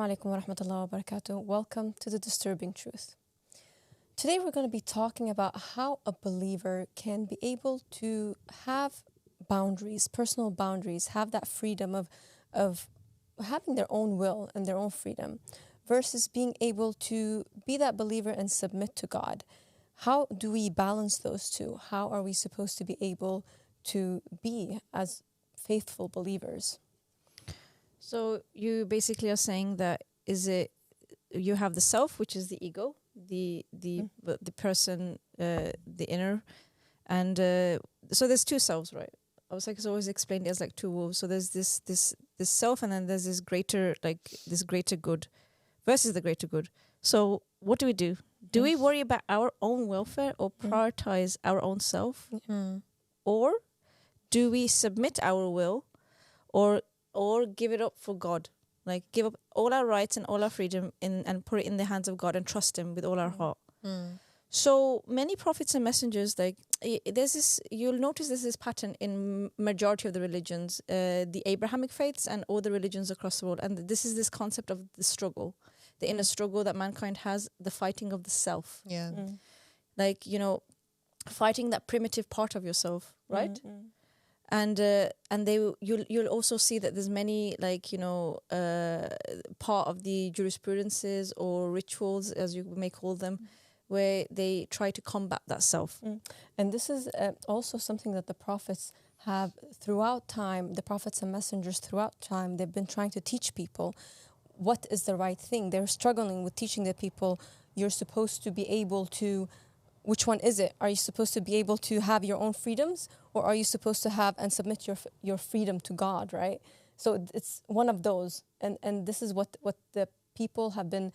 Assalamu alaikum wa rahmatullahi wa barakatuh. Welcome to The Disturbing Truth. Today we're going to be talking about how a believer can be able to have boundaries, personal boundaries, have that freedom of having their own will and their own freedom versus being able to be that believer and submit to God. How do we balance those two? How are we supposed to be able to be as faithful believers? So you basically are saying that you have the self, which is the ego, the person, the inner, and so there's two selves, right? I was like, it's always explained as like two wolves. So there's this self, and then there's this greater good versus the greater good. So what do we do? Do we worry about our own welfare or prioritize our own self, or do we submit our will, or give it up for God? Like give up all our rights and all our freedom and put it in the hands of God and trust Him with all our heart. So many prophets and messengers, like you'll notice there's this pattern in majority of the religions, the Abrahamic faiths and all the religions across the world. And this is this concept of the struggle, the inner struggle that mankind has, the fighting of the self. Yeah. Like, fighting that primitive part of yourself, right? And you'll also see that there's many part of the jurisprudences or rituals, as you may call them, where they try to combat that self. And this is also something that the prophets have throughout time, the prophets and messengers throughout time, they've been trying to teach people what is the right thing. They're struggling with teaching the people, you're supposed to be able to, which one is it? Are you supposed to be able to have your own freedoms, or are you supposed to have and submit your freedom to God, right? So it's one of those. And this is what the people have been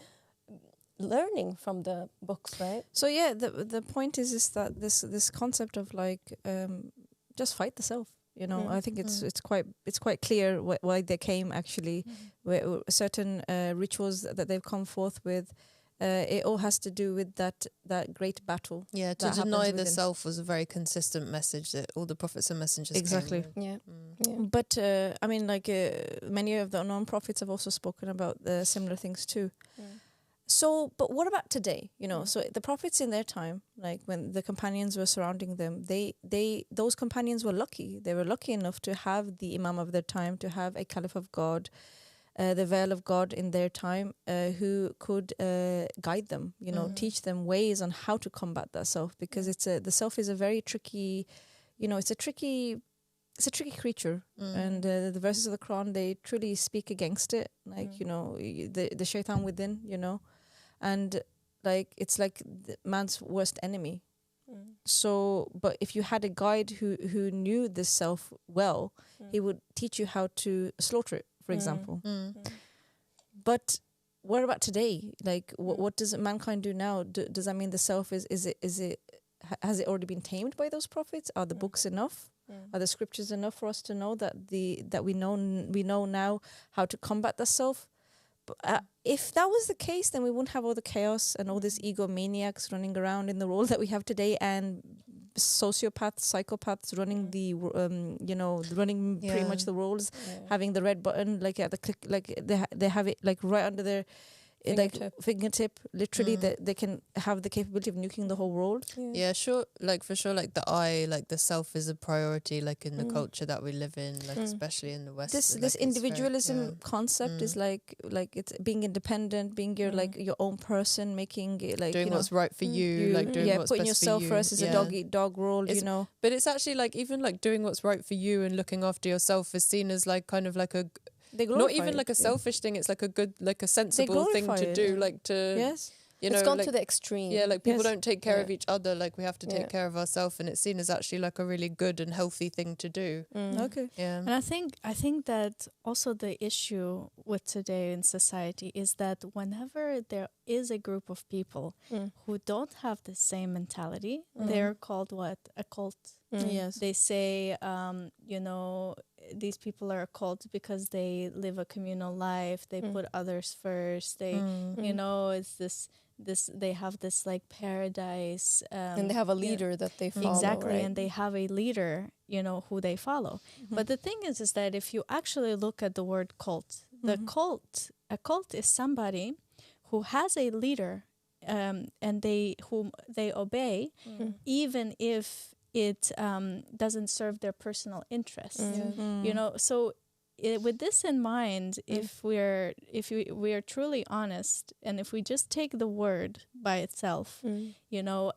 learning from the books, right? So yeah, the point is that this concept of just fight the self. I think it's quite clear why they came actually. Where certain rituals that they've come forth with. It all has to do with that great battle. Yeah, to deny the self was a very consistent message that all the prophets and messengers exactly. came with. Yeah. But many of the non-prophets have also spoken about similar things too. So, but what about today? So the prophets in their time, like when the companions were surrounding them, those companions were lucky. They were lucky enough to have the Imam of their time, to have a Caliph of God, the veil of God in their time, who could guide them, teach them ways on how to combat that self, because the self is a very tricky, it's a tricky creature, and the verses of the Quran, they truly speak against it, like the shaitan within, and like it's like man's worst enemy. So, but if you had a guide who knew this self well, he would teach you how to slaughter it, for example. But what about today? Like, what does mankind do now? Does that mean the self has it already been tamed by those prophets? Are the books enough? Are the scriptures enough for us to know that we know now how to combat the self? But, if that was the case, then we wouldn't have all the chaos and all these egomaniacs running around in the world that we have today, and sociopaths, psychopaths running running pretty much the world, having the red button like at the click, like they have it like right under their fingertip, literally, that they can have the capability of nuking the whole world. Yeah, sure. Like for sure, like the self is a priority, like in the culture that we live in, like especially in the West. This individualism concept is like it's being independent, being your own person, making it like doing what's right for you, like doing what's putting best yourself for you. first is a dog eat dog world, But it's actually like even like doing what's right for you and looking after yourself is seen as like kind of like a not even like a selfish thing. It's like a good, like a sensible thing to do. Like to it's gone to the extreme. Yeah, like people don't take care of each other. Like we have to take care of ourselves, and it's seen as actually like a really good and healthy thing to do. Okay. Yeah. And I think that also the issue with today in society is that whenever there is a group of people who don't have the same mentality, they're called what? A cult. Yes. They say, these people are a cult because they live a communal life. They put others first. They, it's this. They have this like paradise, and they have a leader that they follow. Exactly, right? and they have a leader, who they follow. But the thing is that if you actually look at the word cult, A cult is somebody who has a leader, and whom they obey, even if it doesn't serve their personal interests. You know, so with this in mind, if we are truly honest, and if we just take the word by itself, you know,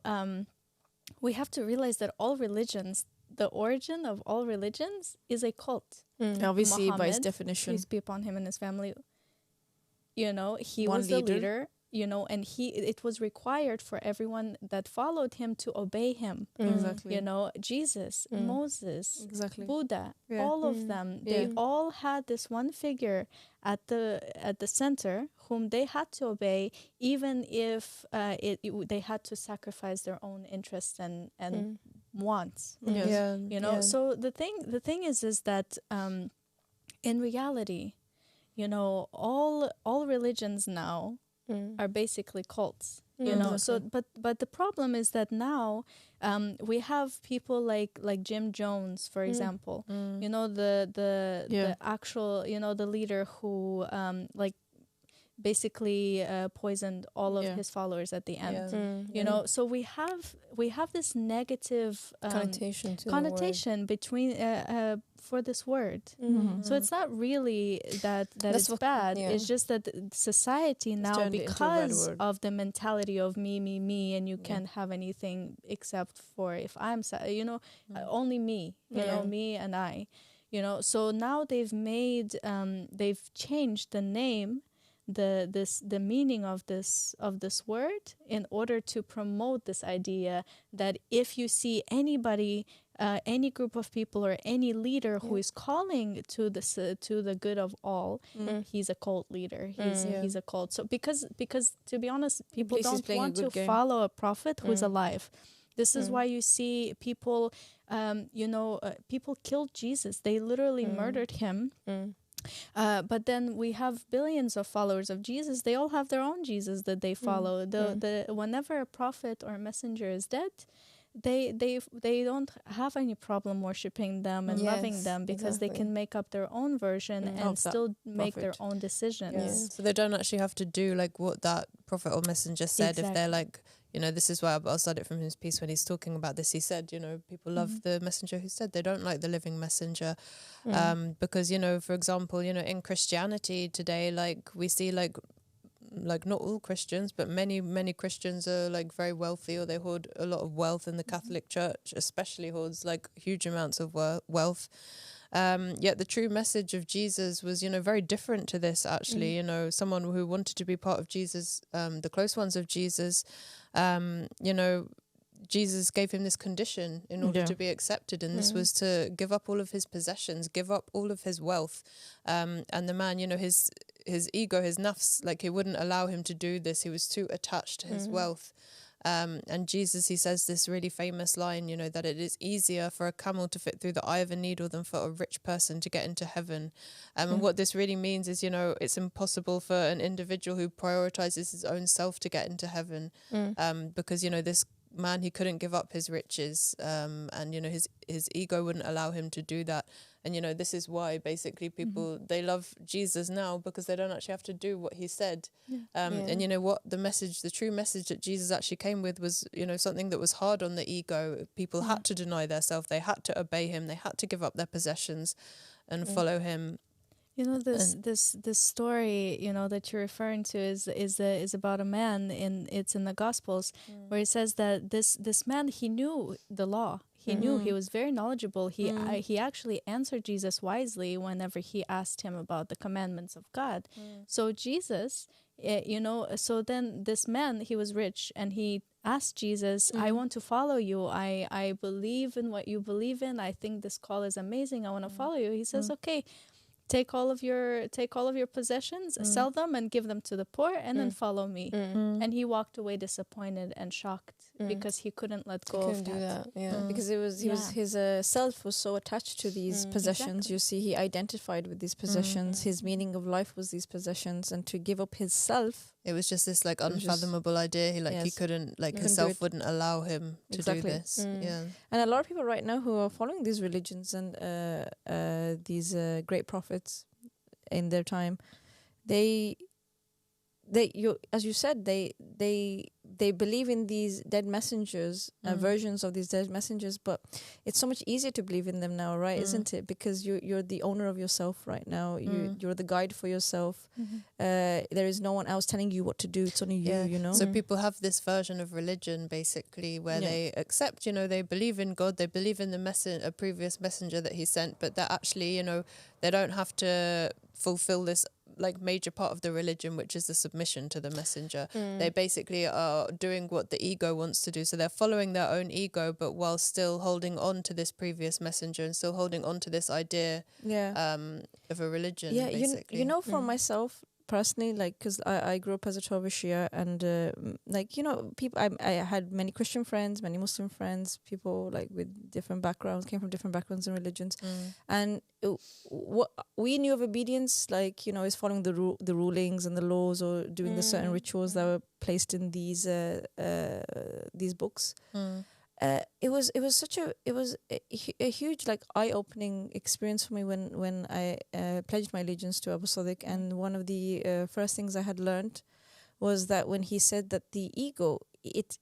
we have to realize that all religions, the origin of all religions is a cult. Obviously, Muhammad, by its definition, peace be upon him and his family, you know, he One was the leader. leader, you know, and it was required for everyone that followed him to obey him. Exactly. You know, Jesus, Moses, Exactly. Buddha, Yeah. all of them, they all had this one figure at the center whom they had to obey, even if they had to sacrifice their own interests and wants. Yes. You know, so the thing is that in reality, you know, all religions now are basically cults. You know, so but the problem is that now we have people like Jim Jones, for example. You know, the actual, you know, the leader who like basically poisoned all of his followers at the end. You know, so we have this negative connotation between for this word. So it's not really that it's bad. It's just that society now, because of the mentality of me, and you can't have anything except for if I'm sad, you know, only me, you know, me and I, you know. So now they've changed the name, the meaning of this word, in order to promote this idea that if you see anybody, any group of people or any leader who is calling to the good of all, he's a cult leader. He's a cult. So because to be honest, people don't want to follow a prophet who's alive. This is why you see people, you know, people killed Jesus. They literally murdered him. But then we have billions of followers of Jesus. They all have their own Jesus that they follow. Whenever a prophet or a messenger is dead, they don't have any problem worshiping them and loving them, because they can make up their own version and still make their own decisions. So they don't actually have to do like what that prophet or messenger said. If they're like, you know, this is why I'll start it from his piece when he's talking about this. He said, you know, people love the messenger who said, they don't like the living messenger. Because, you know, for example, you know, in Christianity today, like we see like not all Christians, but many Christians are like very wealthy, or they hoard a lot of wealth, in the Catholic Church especially hoards like huge amounts of wealth. Yet the true message of Jesus was, you know, very different to this actually. You know, someone who wanted to be part of Jesus, the close ones of Jesus, you know, Jesus gave him this condition in order to be accepted, and this was to give up all of his possessions, give up all of his wealth. And the man, you know, his ego, his nafs, like he wouldn't allow him to do this. He was too attached to his wealth. And Jesus, he says this really famous line, you know, that it is easier for a camel to fit through the eye of a needle than for a rich person to get into heaven. And what this really means is, you know, it's impossible for an individual who prioritizes his own self to get into heaven, because, you know, this man, he couldn't give up his riches, and, you know, his ego wouldn't allow him to do that. And, you know, this is why basically people, they love Jesus now, because they don't actually have to do what he said. And, you know, what the true message that Jesus actually came with was, you know, something that was hard on the ego. People had to deny their self. They had to obey him. They had to give up their possessions and follow him. You know, this story, you know, that you're referring to is about a man, it's in the Gospels, where it says that this man, he knew the law. He knew, he was very knowledgeable. He actually answered Jesus wisely whenever he asked him about the commandments of God. So Jesus, you know, so then this man, he was rich, and he asked Jesus, I want to follow you. I believe in what you believe in. I think this call is amazing. I want to follow you. He says, okay, take all of your possessions, sell them and give them to the poor, and then follow me. And he walked away disappointed and shocked, because he couldn't let go of that. Because his self was so attached to these possessions. Exactly. You see, he identified with these possessions. His meaning of life was these possessions, and to give up his self, it was just this like unfathomable idea. He couldn't, like his self wouldn't allow him to do this. And a lot of people right now who are following these religions and these great prophets, in their time, as you said, they believe in these dead messengers, versions of these dead messengers, but it's so much easier to believe in them now, right? Isn't it? Because you're the owner of yourself right now. You're the guide for yourself. There is no one else telling you what to do. It's only you, you know? So people have this version of religion, basically, where they accept, they believe in God, they believe in a previous messenger that he sent, but that actually, they don't have to fulfill this like major part of the religion, which is the submission to the messenger. They basically are doing what the ego wants to do. So they're following their own ego, but while still holding on to this previous messenger and still holding on to this idea of a religion, basically. For myself, personally, like, because I grew up as a 12 Shia, and people, I had many Christian friends, many Muslim friends, people like with different backgrounds, came from different backgrounds and religions, and what we knew of obedience, like, is following the rulings and the laws, or doing the certain rituals that were placed in these books. It was a huge, like, eye-opening experience for me when I pledged my allegiance to Abu Sadiq. And one of the first things I had learned was that when he said that the ego, it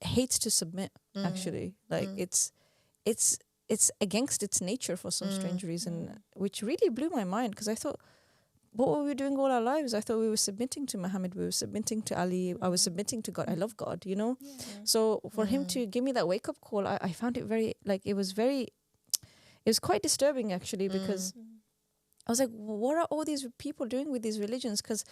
hates to submit. Actually, like it's against its nature for some strange reason, which really blew my mind, because I thought, what were we doing all our lives? I thought we were submitting to Muhammad, we were submitting to Ali, I was submitting to God. I love God, So for him to give me that wake-up call, I found it very, like, it was quite disturbing, actually, because I was like, what are all these people doing with these religions? Because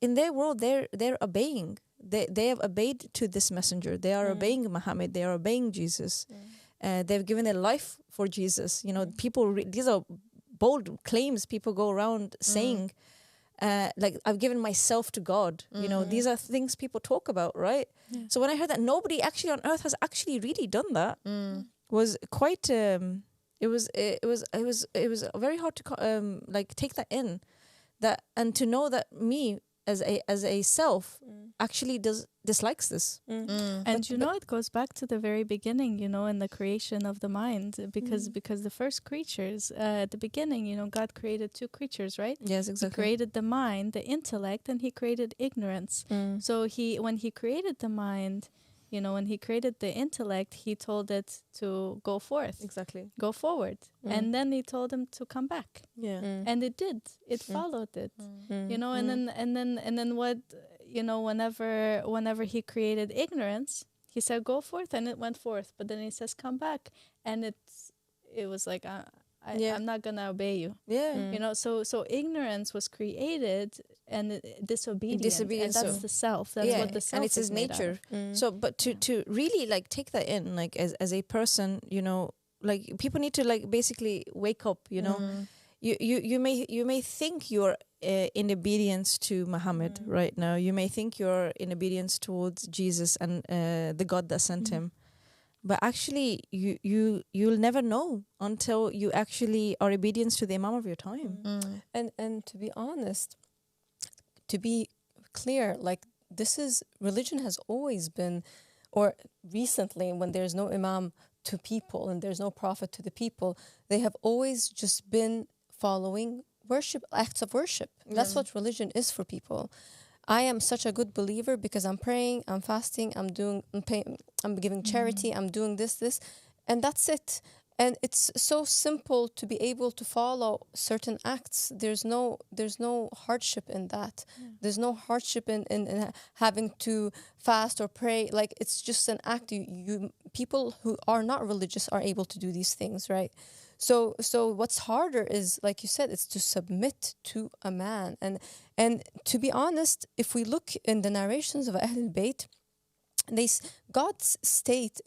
in their world, they're obeying. They have obeyed to this messenger. They are obeying Muhammad. They are obeying Jesus. They've given their life for Jesus. People, these are bold claims people go around saying, like, I've given myself to God. These are things people talk about, right? So when I heard that nobody actually on earth has actually really done that, was quite it was very hard to like take that in, that, and to know that me as a self actually dislikes this. And it goes back to the very beginning, in the creation of the mind, because the first creatures at the beginning, God created two creatures, right? Yes, exactly. He created the mind, the intellect, and he created ignorance. So when he created the mind, when he created the intellect, he told it to go forth. Exactly. Go forward. And then he told him to come back. Yeah. And it did. It followed it. And then what, whenever he created ignorance, he said go forth, and it went forth. But then he says come back, and it was like I'm not gonna obey you. Yeah. So ignorance was created, and disobedience, and that's the self. That's what the self and it's his nature. So, but to really, like, take that in, like, as a person, like, people need to, like, basically wake up. You may think you're in obedience to Muhammad right now. You may think you're in obedience towards Jesus and the God that sent him. But actually, you'll never know until you actually are obedient to the Imam of your time. And to be honest, to be clear, like, religion has always been, or recently, when there's no Imam to people and there's no prophet to the people, they have always just been following acts of worship. That's what religion is for people. I am such a good believer because I'm praying, I'm fasting, I'm giving charity, I'm doing this, and that's it. And it's so simple to be able to follow certain acts. There's no hardship in that. There's no hardship in having to fast or pray. Like, it's just an act. People who are not religious are able to do these things, right? So what's harder is, like you said, it's to submit to a man. And to be honest, if we look in the narrations of Ahlul Bayt, God state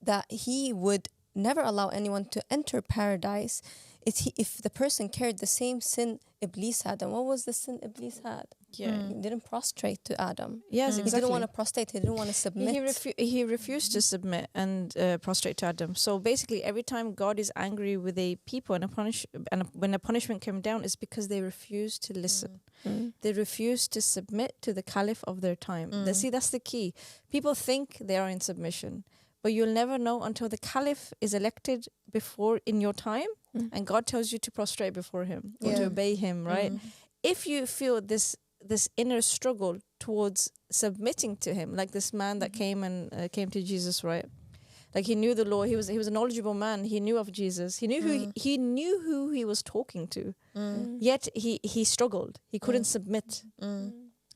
that he would never allow anyone to enter paradise if the person carried the same sin Iblis had. And what was the sin Iblis had? He didn't prostrate to Adam. Yes, exactly. He didn't want to prostrate. He didn't want to submit. He refused to submit and prostrate to Adam. So basically, every time God is angry with a people and when a punishment came down, it's because they refused to listen. They refused to submit to the caliph of their time. See, that's the key. People think they are in submission, but you'll never know until the caliph is elected before in your time, and God tells you to prostrate before him or to obey him, right? If you feel this inner struggle towards submitting to him, like this man that came to Jesus, right? Like he knew the law. He was a knowledgeable man. He knew of Jesus. He knew who he was talking to. Yet he struggled. He couldn't submit.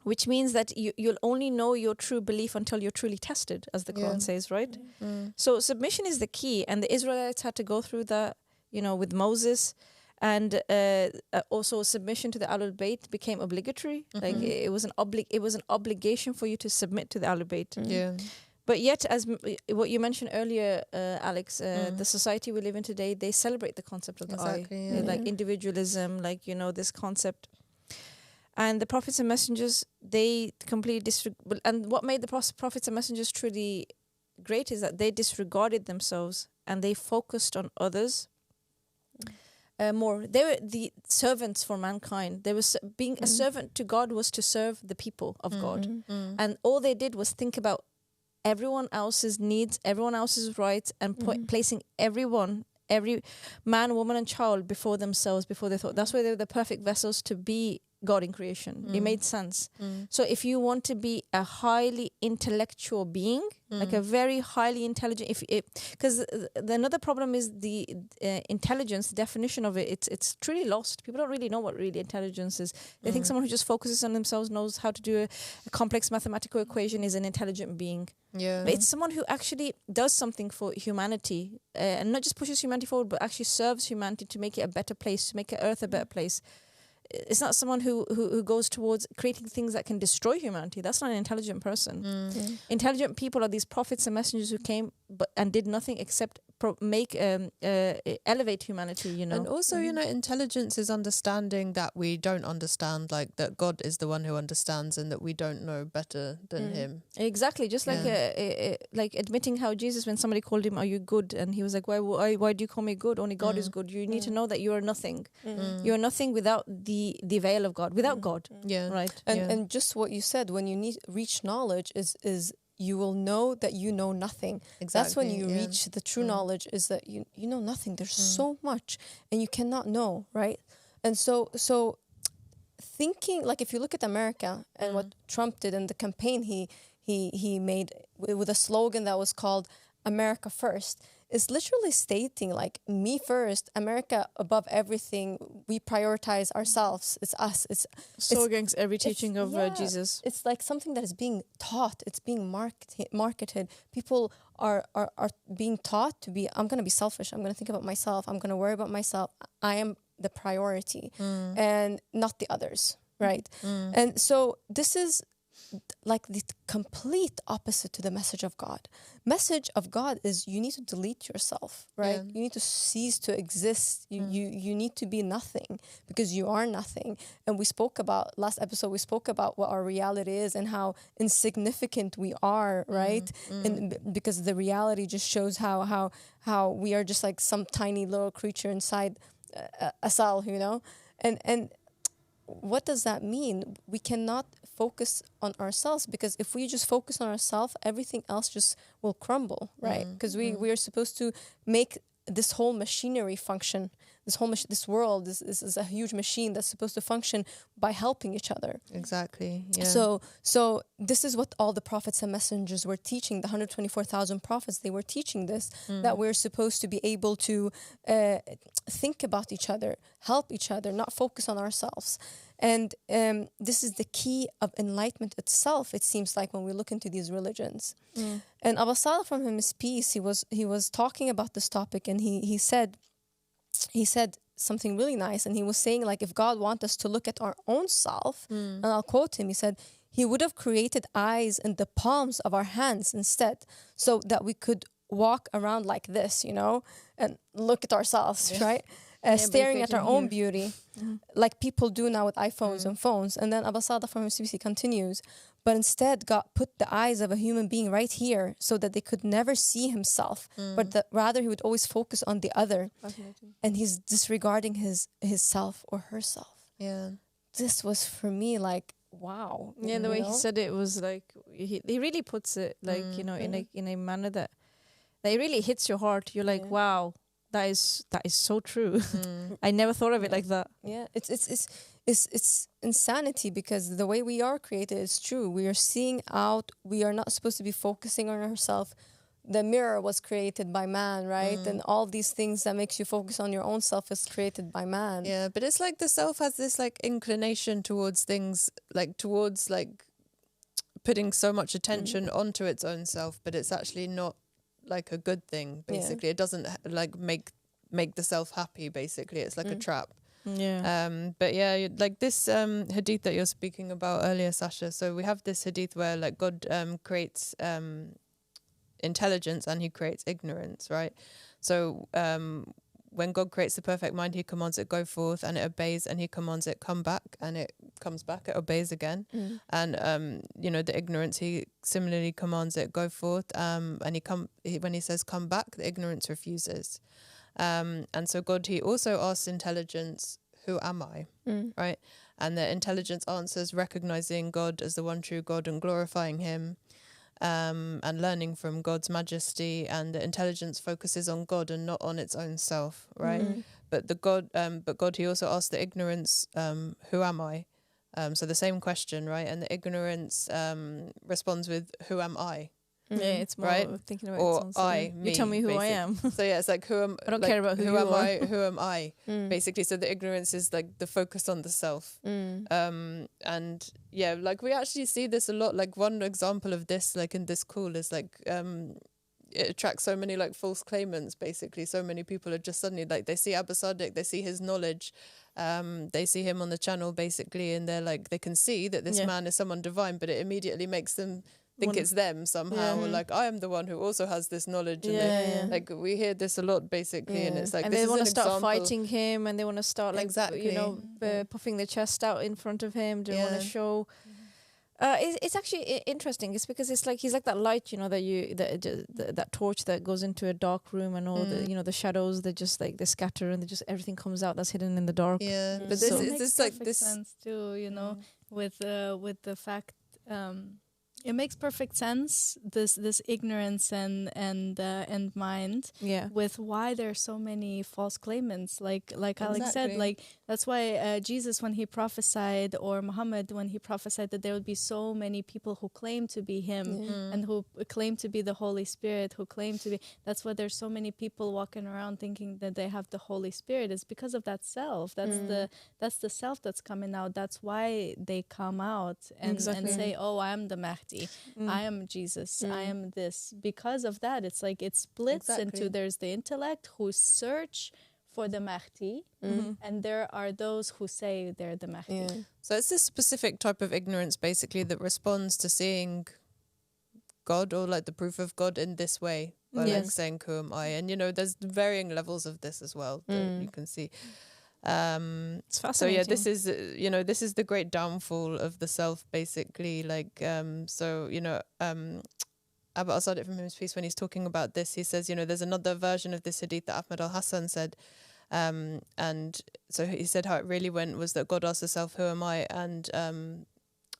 Which means that you'll only know your true belief until you're truly tested, as the Quran says, right? So submission is the key, and the Israelites had to go through that, with Moses, and also submission to the Ahlul Bayt became obligatory. Like it was an obligation for you to submit to the Ahlul Bayt. But yet, as what you mentioned earlier, Alex, the society we live in today, they celebrate the concept of the I, like individualism, like this concept. And the prophets and messengers, they completely disregard. And what made the prophets and messengers truly great is that they disregarded themselves and they focused on others more. They were the servants for mankind. They was being a servant to God was to serve the people of God, and all they did was think about everyone else's needs, everyone else's rights, and placing every man, woman, and child before themselves, before they thought. That's why they were the perfect vessels to be God in creation. It made sense. So if you want to be a highly intellectual being, like a very highly intelligent, because another problem is the intelligence, the definition of it, it's truly lost. People don't really know what really intelligence is. They think someone who just focuses on themselves, knows how to do a complex mathematical equation is an intelligent being. But it's someone who actually does something for humanity, and not just pushes humanity forward, but actually serves humanity to make it a better place, to make Earth a better place. It's not someone who goes towards creating things that can destroy humanity. That's not an intelligent person. Intelligent people are these prophets and messengers who came and did nothing except elevate humanity, And also, intelligence is understanding that we don't understand, like that God is the one who understands and that we don't know better than him. Exactly. Just like like admitting how Jesus, when somebody called him, "Are you good?" and he was like, why do you call me good? Only God is good. You need to know that you are nothing. You are nothing without the veil of God, without God. Right. And just what you said, when you reach knowledge is you will know that you know nothing. Exactly. That's when you reach the true knowledge, is that you know nothing. There's so much and you cannot know, right? And so thinking, like if you look at America and what Trump did in the campaign he made with a slogan that was called America First, is literally stating like, me first, America above everything. We prioritize ourselves. It's us. It's against every teaching of Jesus. It's like something that is being taught. It's being marketed. People are being taught to be, I'm going to be selfish. I'm going to think about myself. I'm going to worry about myself. I am the priority and not the others, right? And so this is like the complete opposite to the message of God. Message of God is you need to delete yourself, right? You need to cease to exist. You need to be nothing because you are nothing. And we spoke about, last episode, we spoke about what our reality is and how insignificant we are, right? And because the reality just shows how we are just like some tiny little creature inside a cell, And what does that mean? We cannot focus on ourselves, because if we just focus on ourselves, everything else just will crumble, right? Because we are supposed to make this whole machinery function. This world is a huge machine that's supposed to function by helping each other. Exactly. So this is what all the prophets and messengers were teaching. The 124,000 prophets, they were teaching this, that we're supposed to be able to think about each other, help each other, not focus on ourselves. And this is the key of enlightenment itself, it seems like, when we look into these religions. And Abba Salih, from his peace, he was talking about this topic, and he said something really nice. And he was saying, like, if God wants us to look at our own self, and I'll quote him, he said, he would have created eyes in the palms of our hands instead, so that we could walk around like this, and look at ourselves, right? Staring at our own beauty, like people do now with iPhones and phones. And then Abba Sada from MCBC continues, but instead God put the eyes of a human being right here so that they could never see himself, but rather he would always focus on the other. And he's disregarding his self or herself. This was for me like, wow. The way he said it was like, he really puts it like, in a manner that that it really hits your heart. You're like, wow, that is so true. I never thought of it like that. Yeah, it's insanity, because the way we are created is true. We are seeing out. We are not supposed to be focusing on ourselves. The mirror was created by man, right? And all these things that makes you focus on your own self is created by man. Yeah, but it's like the self has this like inclination towards things, like towards like putting so much attention onto its own self, but it's actually not like a good thing. Basically, it doesn't like make the self happy. Basically, it's like a trap. Yeah. But yeah, like this hadith that you're speaking about earlier, Sasha. So we have this hadith where like God creates intelligence and he creates ignorance, right? So when God creates the perfect mind, he commands it go forth and it obeys, and he commands it come back and it comes back, it obeys again. And you know, the ignorance, he similarly commands it go forth, and when he says come back, the ignorance refuses. And so God, he also asks intelligence, who am I? Right? And the intelligence answers recognizing God as the one true God and glorifying him, and learning from God's majesty. And the intelligence focuses on God and not on its own self, right? But God, he also asks the ignorance, who am I? So the same question, right? And the ignorance responds with, who am I? Yeah, it's more right? thinking about Or its I, own. me. You tell me who I am. So yeah, it's like who am I don't like, care about who you am are. I? Who am I? Basically, so the ignorance is like the focus on the self. And yeah, like we actually see this a lot. Like one example of this, like in this call, is like it attracts so many like false claimants. Basically, so many people are just suddenly like they see Abu Sadiq, they see his knowledge. They see him on the channel basically, and they're like they can see that this man is someone divine, but it immediately makes them think it's them somehow, or like I am the one who also has this knowledge. And like we hear this a lot basically, and it's like and this they want to start fighting him, and they want to start like exactly. puffing their chest out in front of him. They want to show. It's actually interesting. It's because it's like he's like that light, that torch that goes into a dark room, and all the the shadows they just like they scatter, and they just everything comes out that's hidden in the dark. Yeah, but So this is like this sense too. With the fact. It makes perfect sense, this ignorance and mind, with why there are so many false claimants. Like Alex said, like that's why Jesus, when he prophesied, or Muhammad when he prophesied that there would be so many people who claim to be him and who claim to be the Holy Spirit, who claim to be. That's why there's so many people walking around thinking that they have the Holy Spirit. It's because of that self. That's the self that's coming out. That's why they come out and say, "Oh, I am the Mahdi. I am Jesus. I am this." Because of that, it's like it splits into there's the intellect who search for the Mahdi, and there are those who say they're the Mahdi. So it's this specific type of ignorance basically that responds to seeing God, or like the proof of God in this way, by like saying who am I? And there's varying levels of this as well that you can see. It's fascinating. So yeah, this is this is the great downfall of the self basically, like Abu Sadiq from his piece, when he's talking about this, he says there's another version of this hadith that Ahmad al-Hassan said, and so he said how it really went was that God asks the self, who am I? And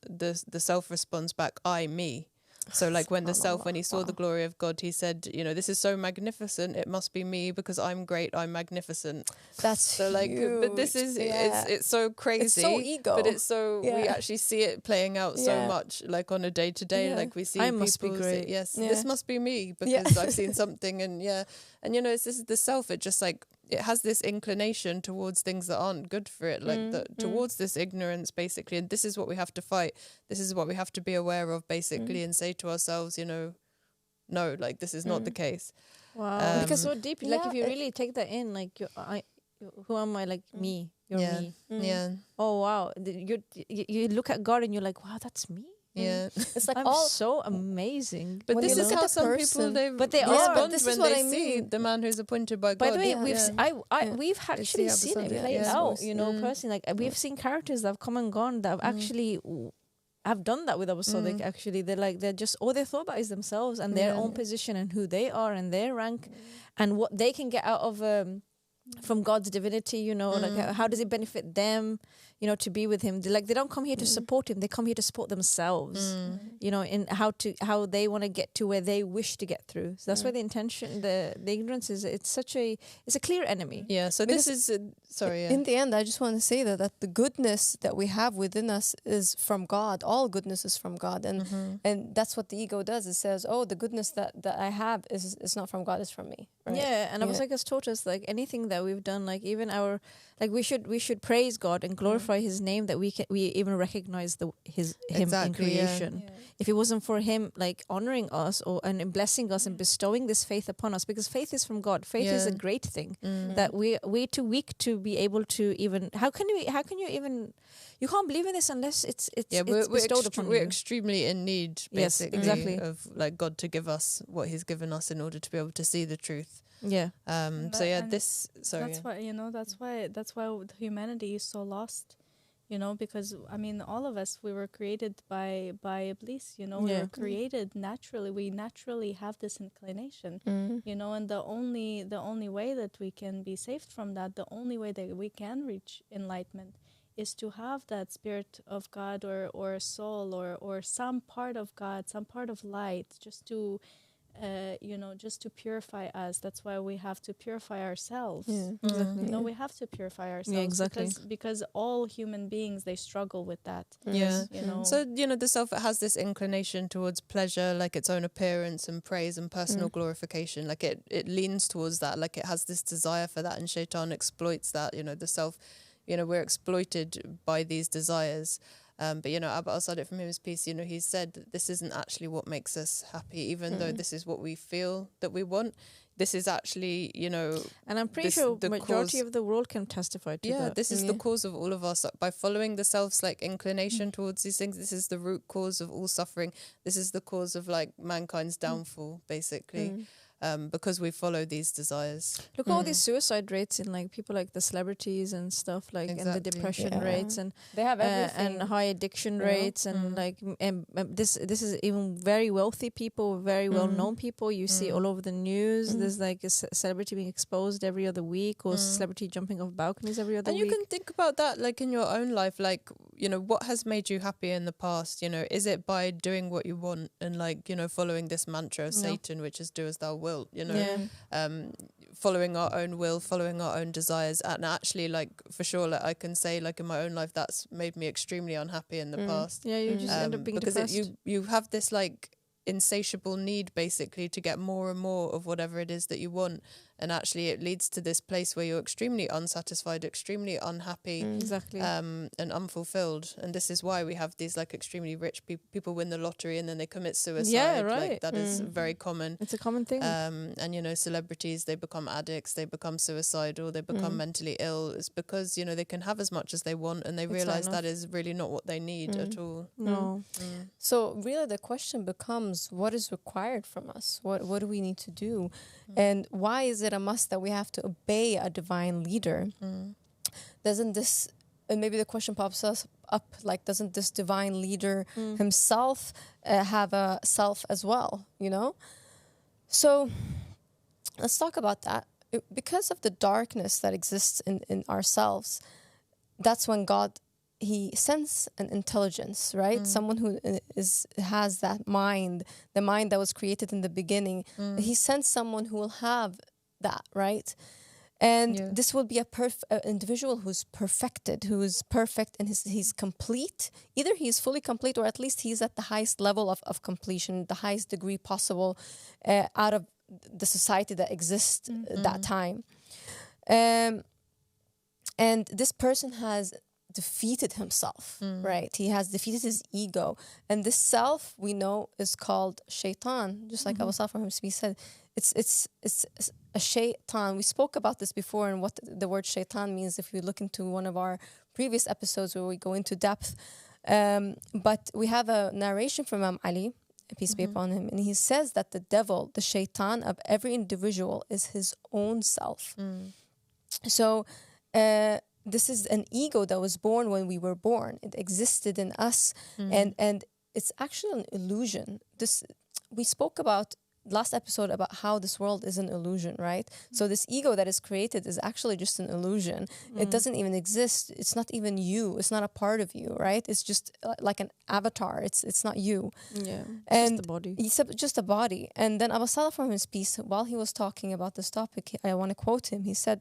the self responds back, I, me. So like when he saw the glory of God, he said, this is so magnificent, it must be me because I'm great, I'm magnificent. That's so like huge. But this is it's so crazy. It's so ego. But it's so we actually see it playing out so much, like on a day to day. Like we see I people must be great. say, this must be me because I've seen something, and it's this is the self. It just like it has this inclination towards things that aren't good for it, like towards this ignorance basically, and this is what we have to fight. This is what we have to be aware of basically, and say to ourselves, no, like this is not the case. Wow, because so deep. Like if you really take that in, like who am I? Like me, you're me. Oh wow, you look at God and you're like, wow, that's me. It's like I'm so amazing. But this is how some people they respond when they see the man who's appointed by God. By the way, we've actually seen it play out. Personally, like we've seen characters that have come and gone that have actually have done that with Abu Sadiq. Actually, they're just all they thought about is themselves and their own position and who they are and their rank and what they can get out of from God's divinity, you know, like how does it benefit them, you know, to be with him? They don't come here to support him, they come here to support themselves, you know, in how they want to get to where they wish to get through. So that's why the intention, the ignorance is, it's a clear enemy. Yeah, so Because this is sorry. In the end, I just want to say that the goodness that we have within us is from God. All goodness is from God, and that's what the ego does. It says, "Oh, the goodness that I have is not from God; it's from me." Right? Yeah, and Abu has taught us, like, anything that we've done, like even our, like we should praise God and glorify His name, that we even recognize him in creation. Yeah. If it wasn't for him, like, honoring us and blessing us and bestowing this faith upon us, because faith is from God. Faith is a great thing that we're too weak to be able to even. How can you even? You can't believe in this unless it's bestowed upon you. We're extremely in need, basically, yes, exactly, of like God to give us what He's given us in order to be able to see the truth. Yeah. So yeah, this. Sorry. That's why that's why humanity is so lost. You know, because I mean, all of us, we were created by Iblis. You know, we were created naturally. We naturally have this inclination. You know, and the only way that we can be saved from that, the only way that we can reach enlightenment, is to have that spirit of God or a soul or some part of God, some part of light, just to just to purify us. That's why we have to purify ourselves. Exactly. You know, we have to purify ourselves. Exactly. Because all human beings, they struggle with that. Yeah. You know. So, you know, the self, it has this inclination towards pleasure, like its own appearance and praise and personal glorification. Like it leans towards that. Like it has this desire for that, and Shaitan exploits that. You know, the self, you know, we're exploited by these desires. But, you know, Abba al-Sadiq, from his piece, you know, he said that this isn't actually what makes us happy, even though this is what we feel that we want. This is actually, you know... And I'm pretty sure the majority of the world can testify to that. Yeah, this is the cause of all of us. By following the self's, like, inclination towards these things, this is the root cause of all suffering. This is the cause of, like, mankind's downfall, basically. Because we follow these desires. Look at all these suicide rates in, like, people like the celebrities and stuff, like, and the depression rates, and they have everything, and high addiction rates, and like this is even very wealthy people, very well known people. You see all over the news. There's like a celebrity being exposed every other week, or celebrity jumping off balconies every other week. And you can think about that, like, in your own life, like, you know, what has made you happy in the past? You know, is it by doing what you want and, like, you know, following this mantra of Satan, which is do as thou wilt, you know, following our own will, following our own desires. And actually, like, for sure, like, I can say, like, in my own life, that's made me extremely unhappy in the past. Yeah, you just end up being because depressed. you have this, like, insatiable need, basically, to get more and more of whatever it is that you want. And actually it leads to this place where you're extremely unsatisfied, extremely unhappy, Exactly, and unfulfilled. And this is why we have these, like, extremely rich people win the lottery and then they commit suicide. Yeah, right. Like, that is very common. It's a common thing. And, you know, celebrities, they become addicts, they become suicidal, they become mentally ill. It's because, you know, they can have as much as they want and they realize that is really not what they need at all. No. So really the question becomes, what is required from us? What do we need to do? And why is it a must that we have to obey a divine leader? Doesn't this, and maybe the question pops up, like, doesn't this divine leader himself have a self as well, you know? So let's talk about that. Because of the darkness that exists in ourselves, that's when God, he sends an intelligence, right? Someone who has that mind, the mind that was created in the beginning. He sends someone who will have that, right? And this will be an individual who's perfected, who is perfect, and he's complete. Either he is fully complete, or at least he's at the highest level of completion, the highest degree possible out of the society that exists that time. And this person has defeated himself, right? He has defeated his ego, and this self, we know, is called shaitan. Just like Abu Salih from him said, it's a shaitan. We spoke about this before, and what the word shaitan means if you look into one of our previous episodes where we go into depth. But we have a narration from Imam Ali, peace be upon him, and he says that the devil, the shaitan of every individual, is his own self. So this is an ego that was born when we were born. It existed in us, and it's actually an illusion. We spoke about last episode about how this world is an illusion, right? So this ego that is created is actually just an illusion. It doesn't even exist. It's not even you. It's not a part of you, right? It's just like an avatar. It's not you. Yeah, And just the body. It's just a body. And then Abba Salah from his piece, while he was talking about this topic, I want to quote him. He said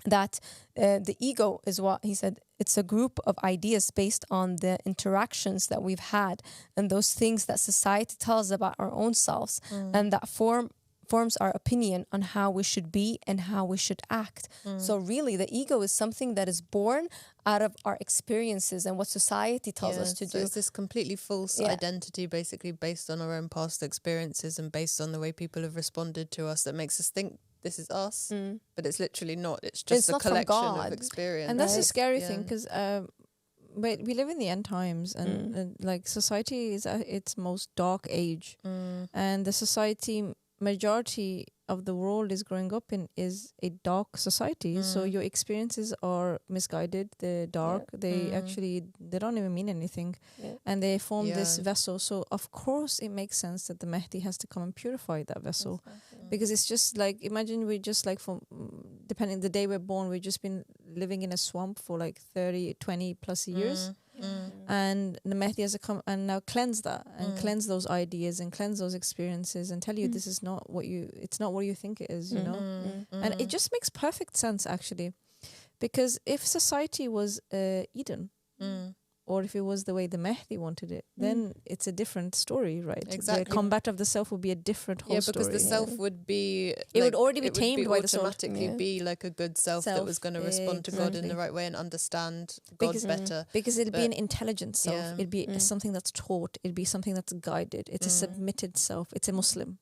that the ego is what he said, it's a group of ideas based on the interactions that we've had and those things that society tells about our own selves, and that forms our opinion on how we should be and how we should act. So really the ego is something that is born out of our experiences and what society tells us to do. It's this completely false identity, basically based on our own past experiences and based on the way people have responded to us, that makes us think this is us, but it's literally not. It's just a collection of experience. And that's the scary thing, because we live in the end times, and like society is at its most dark age, and the society majority of the world is growing up in is a dark society. So your experiences are misguided, they're dark, they actually, they don't even mean anything, and they form this vessel. So of course it makes sense that the Mahdi has to come and purify that vessel. Because it's just like, imagine we just like, from depending the day we're born, we've just been living in a swamp for like 20 plus years. And the Mahdi has to come and now cleanse that and cleanse those ideas and cleanse those experiences and tell you this is not what it's not what you think it is, you know. And it just makes perfect sense, actually, because if society was Eden, or if it was the way the Mahdi wanted it, then it's a different story, right? Exactly. The combat of the self would be a different whole story. Yeah, because the self would be... It would already be tamed by the soul. Automatically be like a good self that was going to respond to God in the right way and understand God better. Because it'd be an intelligent self. It'd be something that's taught. It'd be something that's guided. It's a submitted self. It's a Muslim.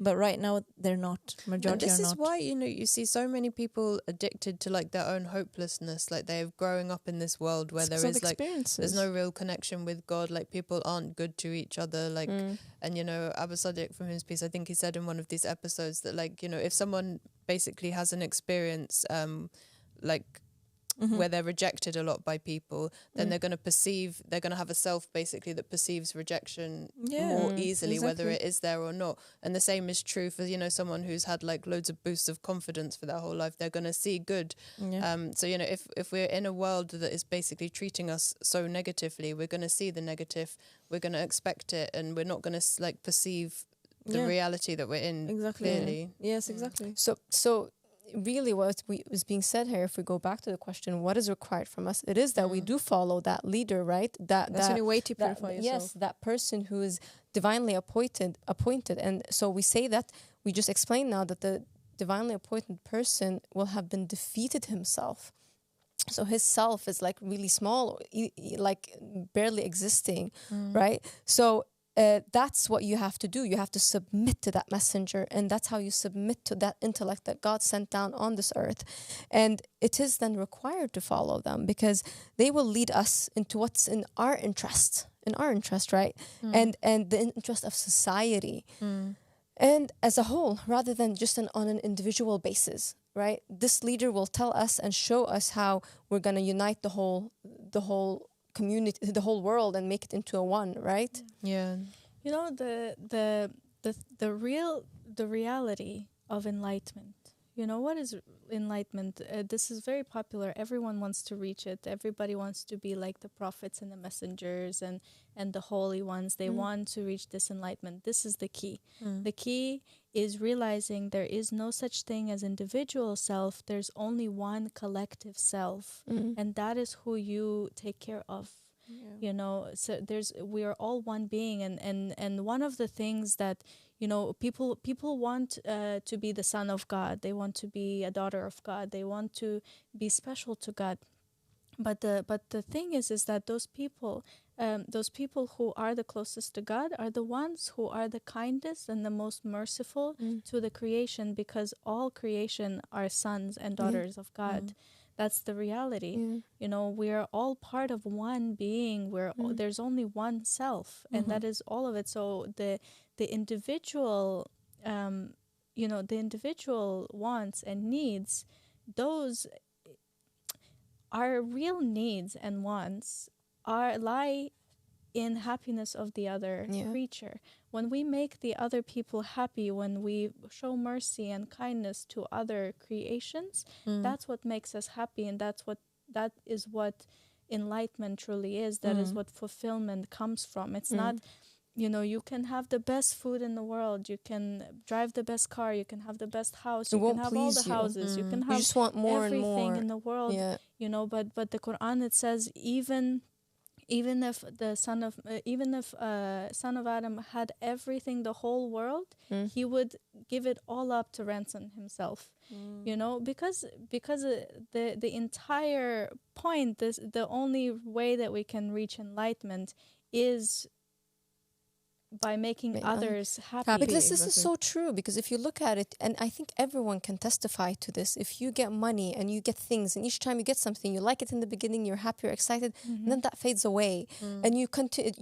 But right now they're not. Majority and this are is not. why, you know, you see so many people addicted to like their own hopelessness, like they're growing up in this world where there is like there's no real connection with God, like people aren't good to each other, like and you know, Abu Sadiq from his piece, I think he said in one of these episodes that like, you know, if someone basically has an experience like where they're rejected a lot by people, then they're going to have a self basically that perceives rejection more easily, whether it is there or not. And the same is true for, you know, someone who's had like loads of boosts of confidence for their whole life. They're going to see good. So, you know, if we're in a world that is basically treating us so negatively, we're going to see the negative, we're going to expect it, and we're not going to like perceive the reality that we're in clearly. Yes, exactly. So really what was being said here, if we go back to the question, what is required from us, it is that we do follow that leader, right? That's the only way to purify yourself. Yes, that person who is divinely appointed. And so we say that, we just explained now that the divinely appointed person will have been defeated himself. So his self is like really small, like barely existing, right? So that's what you have to do. You have to submit to that messenger, and that's how you submit to that intellect that God sent down on this earth. And it is then required to follow them, because they will lead us into what's in our interest, right? And the interest of society, and as a whole, rather than just on an individual basis, right? This leader will tell us and show us how we're going to unite the whole community, the whole world, and make it into a one, right? You know, the reality of enlightenment. You know, what is enlightenment? This is very popular. Everyone wants to reach it. Everybody wants to be like the prophets and the messengers and the holy ones. They want to reach this enlightenment. This is the key. The key is realizing there is no such thing as individual self. There's only one collective self, and that is who you take care of. You know, so we are all one being, and one of the things that, you know, people want to be the son of God. They want to be a daughter of God. They want to be special to God. But the thing is that those people who are the closest to God are the ones who are the kindest and the most merciful to the creation, because all creation are sons and daughters of God. That's the reality. You know, we are all part of one being where there's only one self, and that is all of it. So the individual, you know, the individual wants and needs, those are real needs and wants lie in happiness of the other creature. when we make the other people happy, when we show mercy and kindness to other creations, that's what makes us happy, and that is what enlightenment truly is. That is what fulfillment comes from. It's not, you can have the best food in the world, you can drive the best car, you can have the best house, you can have all the houses, you can have just want more everything and more in the world, but the Quran, it says even if the son of Adam had everything, the whole world, he would give it all up to ransom himself, because the entire point, the only way that we can reach enlightenment is by making others happy. But this is so true, because if you look at it, and I think everyone can testify to this, if you get money and you get things, and each time you get something, you like it in the beginning, you're happy, you're excited, and then that fades away, and you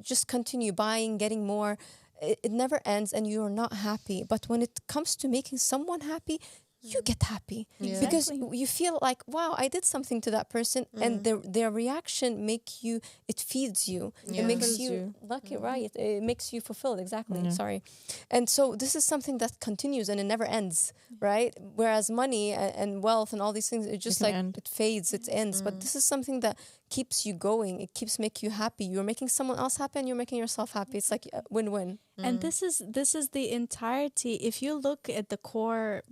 just continue buying, getting more. It never ends, and you're not happy. But when it comes to making someone happy, you get happy because you feel like, wow, I did something to that person, and their reaction it feeds you. It makes you lucky, right? It makes you fulfilled. Exactly. Sorry. And so this is something that continues and it never ends, right? Whereas money and wealth and all these things, it just it fades, it ends. But this is something that keeps you going. It keeps making you happy. You're making someone else happy and you're making yourself happy. It's like a win-win. And this is the entirety. If you look at the core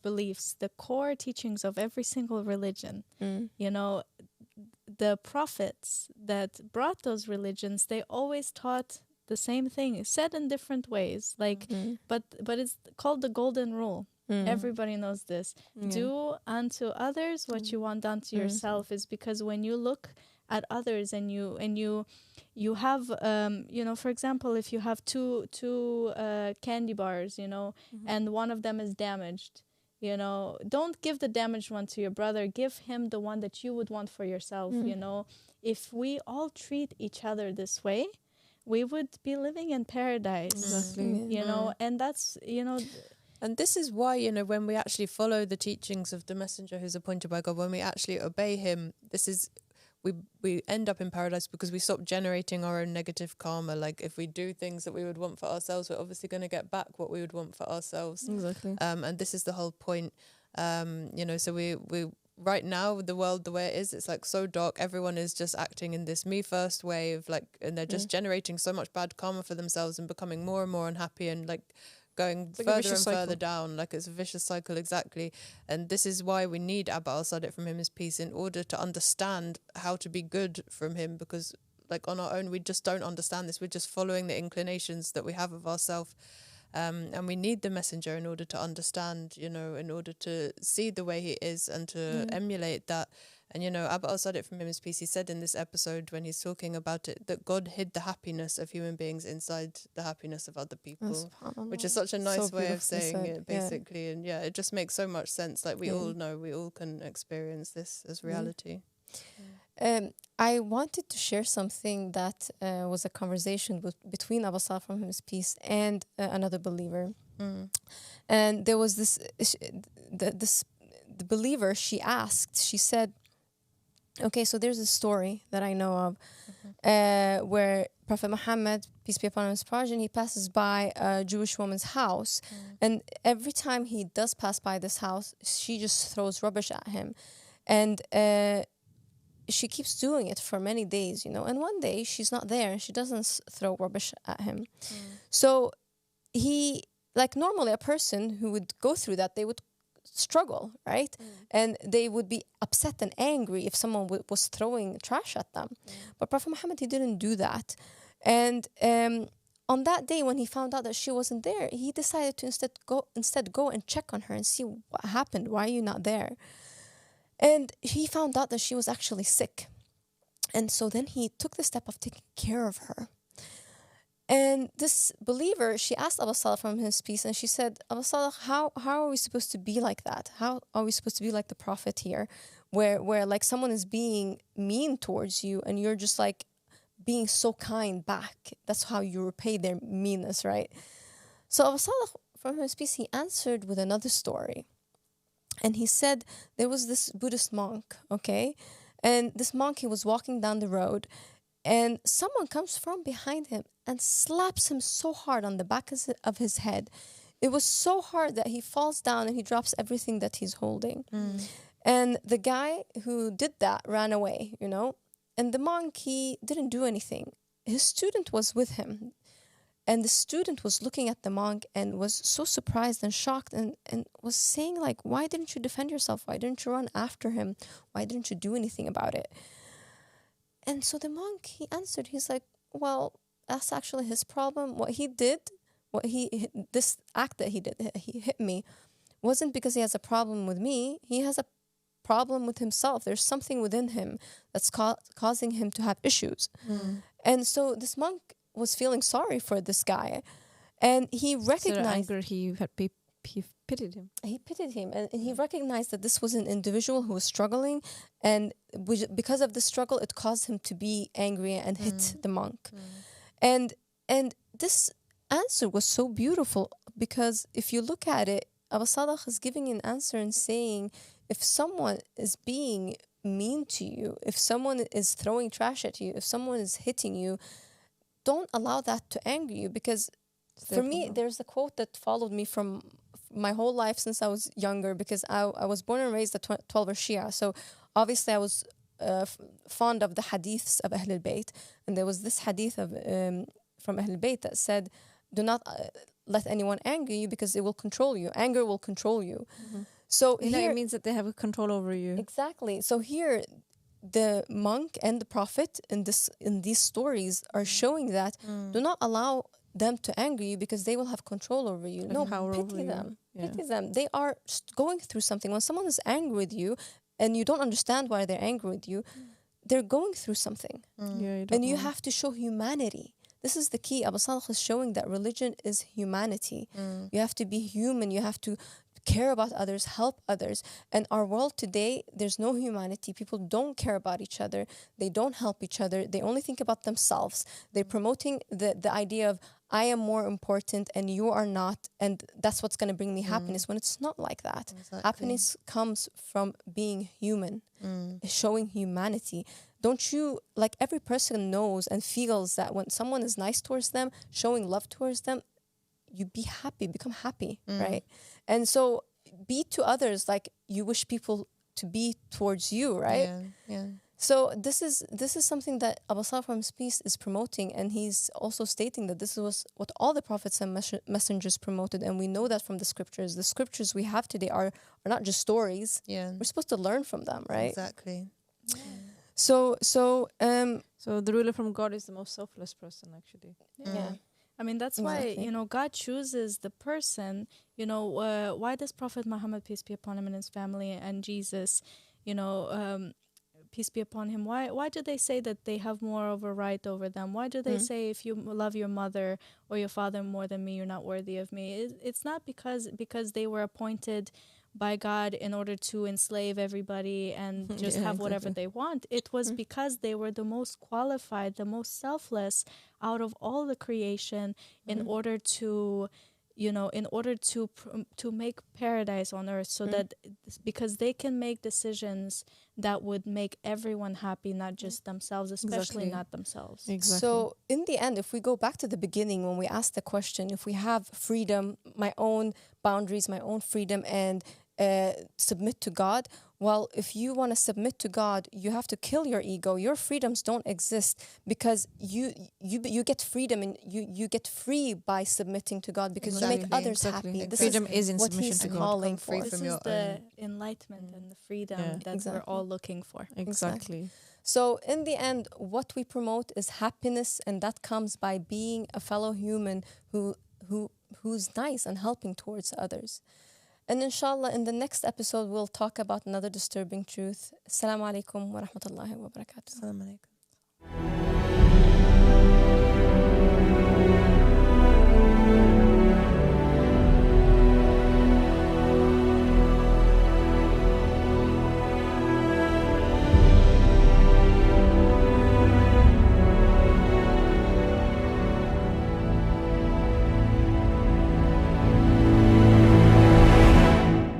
beliefs, the core teachings of every single religion, the prophets that brought those religions, they always taught the same thing, said in different ways. But it's called the golden rule. Everybody knows this. Do unto others what you want done to yourself. Is because when you look at others and you have for example, if you have two candy bars, and one of them is damaged, don't give the damaged one to your brother, give him the one that you would want for yourself. If we all treat each other this way, we would be living in paradise. Exactly. And that's And this is why, when we actually follow the teachings of the messenger who's appointed by God, when we actually obey him, we end up in paradise because we stop generating our own negative karma. Like if we do things that we would want for ourselves, we're obviously going to get back what we would want for ourselves. Exactly. And this is the whole point. So we right now, the world, the way it is, it's like so dark. Everyone is just acting in this me first way of and they're just generating so much bad karma for themselves and becoming more and more unhappy and going further and further down, it's a vicious cycle, exactly. And this is why we need Abba al-Sadiq from him his peace, in order to understand how to be good from him, because on our own we just don't understand this. We're just following the inclinations that we have of ourselves, and we need the messenger in order to understand, in order to see the way he is and to emulate that. And Abba al-Sadiq from him his peace, he said in this episode when he's talking about it, that God hid the happiness of human beings inside the happiness of other people, which is such a nice way of saying it, basically. And it just makes so much sense. We all know, we all can experience this as reality. I wanted to share something that was a conversation between Abba al-Sadiq from his peace and another believer. And there was the believer, she said, okay, so there's a story that I know of where Prophet Muhammad, peace be upon him, his progeny, he passes by a Jewish woman's house. And every time he does pass by this house, she just throws rubbish at him. And she keeps doing it for many days, And one day she's not there and she doesn't throw rubbish at him. So he, normally a person who would go through that, they would struggle, right? And they would be upset and angry if someone was throwing trash at them. But Prophet Muhammad, he didn't do that. And on that day when he found out that she wasn't there, he decided to instead go and check on her and see what happened. Why are you not there? And he found out that she was actually sick. And so then he took the step of taking care of her. And this believer, she asked Abba al-Sadiq from his peace, and she said, Abba al-Sadiq, how are we supposed to be like that? How are we supposed to be like the Prophet here, where someone is being mean towards you and you're just being so kind back? That's how you repay their meanness, right? So Abba al-Sadiq from his peace, he answered with another story. And he said there was this Buddhist monk, okay? And this monk, he was walking down the road, And someone comes from behind him and slaps him so hard on the back of his head. It was so hard that he falls down and he drops everything that he's holding. And the guy who did that ran away, you know. And the monk, he didn't do anything. His student was with him. And the student was looking at the monk and was so surprised and shocked and was saying, like, why didn't you defend yourself? Why didn't you run after him? Why didn't you do anything about it? And so the monk, he answered, he's like, well, that's actually his problem. What he did, this act that he did, he hit me, wasn't because he has a problem with me. He has a problem with himself. There's something within him that's causing him to have issues. And so this monk was feeling sorry for this guy, and he recognized he pitied him. He pitied him, and he recognized that this was an individual who was struggling, and because of the struggle, it caused him to be angry and hit the monk. And this answer was so beautiful, because if you look at it, Abu Sadaq is giving an answer and saying, if someone is being mean to you, if someone is throwing trash at you, if someone is hitting you, don't allow that to anger you. Because for me, there's a quote that followed me from my whole life since I was younger, because I was born and raised a 12er Shia. So obviously I was fond of the hadiths of Ahl al-Bayt. And there was this hadith of from Ahl al-Bayt that said, do not let anyone anger you, because it will control you. Anger will control you. So here, it means that they have a control over you. Exactly. So here, the monk and the prophet in these stories are showing that do not allow them to anger you, because they will have control over you. No, pity them. Pity them. They are going through something. When someone is angry with you and you don't understand why they're angry with you, they're going through something. And you have to show humanity. This is the key. Abu Sadaq is showing that religion is humanity. You have to be human. You have to care about others, help others. And our world today, there's no humanity. People don't care about each other. They don't help each other. They only think about themselves. They're promoting the idea of, I am more important and you are not, and that's what's going to bring me happiness, when it's not like that. Happiness comes from being human, showing humanity. Don't you, like, every person knows and feels that when someone is nice towards them, showing love towards them, you be happy, become happy, right? And so be to others like you wish people to be towards you, right? So this is something that Abu Sadaq from his peace is promoting, and he's also stating that this was what all the prophets and messengers promoted, and we know that from the scriptures. The scriptures we have today are not just stories. We're supposed to learn from them, right? Exactly. So the ruler from God is the most selfless person, actually. I mean, that's why, God chooses the person, why does Prophet Muhammad, peace be upon him, and his family, and Jesus, peace be upon him, why do they say that they have more of a right over them? Why do they say, if you love your mother or your father more than me, you're not worthy of me? It's not because they were appointed by God in order to enslave everybody and just have whatever they want. It was because they were the most qualified, the most selfless out of all the creation in order to make paradise on earth, so that because they can make decisions that would make everyone happy, not just themselves, especially not themselves. So in the end, if we go back to the beginning, when we asked the question, if we have freedom, my own boundaries, my own freedom, and submit to God, well, if you want to submit to God, you have to kill your ego. Your freedoms don't exist, because you get freedom, and you get free by submitting to God, because you make others happy. This freedom is in what submission he's to God. calling for. This is the enlightenment and the freedom that we're all looking for. Exactly. So in the end, what we promote is happiness, and that comes by being a fellow human who's nice and helping towards others. And inshallah, in the next episode, we'll talk about another disturbing truth. Assalamu alaikum wa rahmatullahi wa barakatuh. Assalamu alaikum.